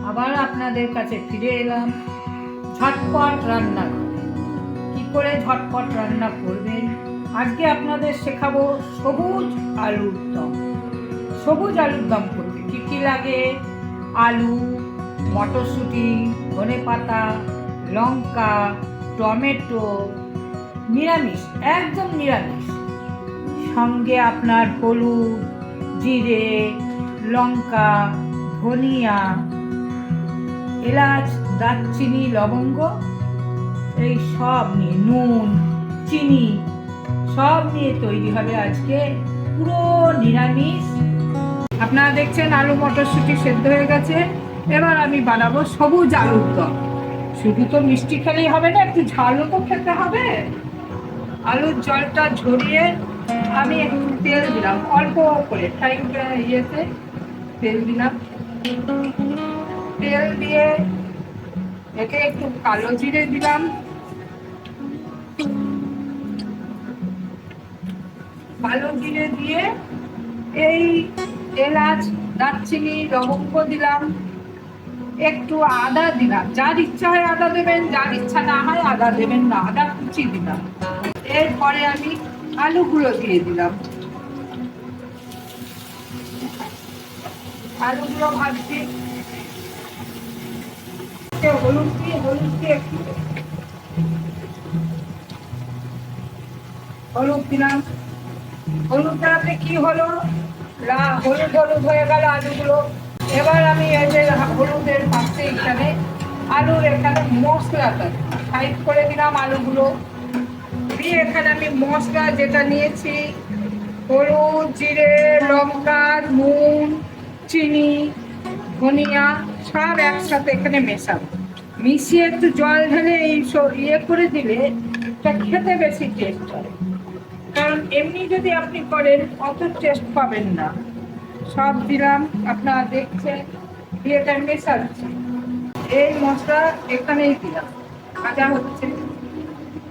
আবার আপনাদের কাছে ফিরে এলাম ঝটপট রান্না। কি করে ঝটপট রান্না করবেন আজকে আপনাদের শেখাবো সবুজ আলুর দম। সবুজ আলুর দম করতে কি কি লাগে? আলু, মটরশুঁটি, ধনেপাতা, লঙ্কা, টমেটো, নিরামিষ, একদম নিরামিষ। সঙ্গে আপনার হলুদ, জিরে, লঙ্কা, ধনিয়া, এলাচ, দারচিনি, লবঙ্গ, এই সব নিয়ে নুন, চিনি সব নিয়ে তৈরি হবে আজকে পুরো নিরামিষ। আপনারা দেখছেন আলু মটরশুঁটি সেদ্ধ হয়ে গেছে। এবার আমি বানাবো সবুজ আলুর দম। শুধু তো মিষ্টি খেলেই হবে না, একটু ঝালও তো খেতে হবে। আলুর জলটা ঝরিয়ে আমি একটু তেল দিলাম, অল্প করে ফ্রাই ইয়েতে তেল দিলাম। তেল দিয়ে এতে একটু কালো জিরে দিলাম, কালো জিরে দিয়ে এই এলাচ, দারচিনি, লবঙ্গ দিলাম, একটু আদা দিলাম। যার ইচ্ছা হয় আদা দেবেন, যার ইচ্ছা না হয় আদা দেবেন না, আদা কুচি দিলাম। এরপরে আমি আলুগুলো দিয়ে দিলাম, আলুগুলো ভাজছি। হলুদ দিয়ে একটু হলুদ দিলাম। হলুদ দেওয়াতে কি হলো, হলুদ হলুদ হয়ে গেল আলুগুলো। এবার আমি এই যে হলুদের পাশে এখানে আলুর এখানে মশলাটা সাইড করে দিলাম আলুগুলো দিয়ে। এখানে আমি মশলা যেটা নিয়েছি, হলুদ, জিরে, লঙ্কা, নুন, চিনি, ধনিয়া সব একসাথে এখানে মেশাবো। মিশিয়ে একটু জল ঢেলে এই ইয়ে করে দিলে এটা খেতে বেশি টেস্ট হয়। কারণ এমনি যদি আপনি করেন অত টেস্ট পাবেন না। সব দিলাম, আপনারা দেখছেন এটা মেশাচ্ছি। এই মশলা এখানেই দিলাম, ভাজা হচ্ছে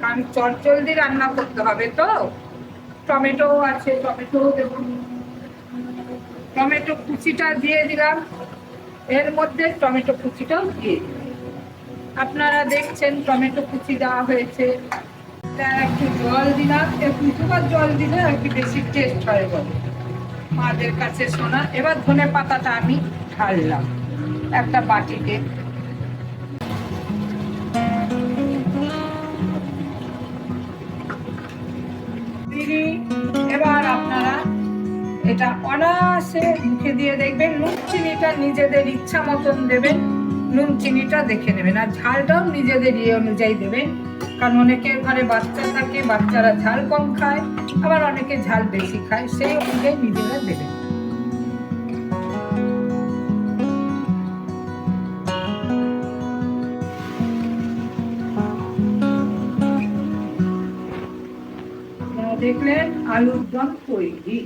কারণ চটজলদি রান্না করতে হবে। তো টমেটো আছে, টমেটো দেব, টমেটো কুচিটা দিয়ে দিলাম। এর মধ্যে টমেটো কুচিটাও দিয়ে দিলাম। আপনারা দেখছেন টমেটো কুচি দেওয়া হয়েছে। একটু জল দিলাম, একটু জল দিলে আর কি বেশি টেস্ট হয় বলে মাদের কাছে শোনা। এবার ধনে পাতাটা আমি ঢাললাম একটা বাটিতে। এবার আপনারা এটা অনায়াসে মুখে দিয়ে দেখবেন। নুন চিনিটা নিজেদের ইচ্ছা মতন দেবেন, নুন চিনিটা দেখে নেবেন। আর ঝালটাও নিজেদের ইয়ে অনুযায়ী দেবেন, কারণ অনেকের ঘরে বাচ্চা থাকে, বাচ্চারা ঝাল কম খায়, আবার অনেকে ঝাল বেশি খায়, সেই অনুযায়ী নিজেরা দেবেন। দেখলেন আলুর দম তৈরি।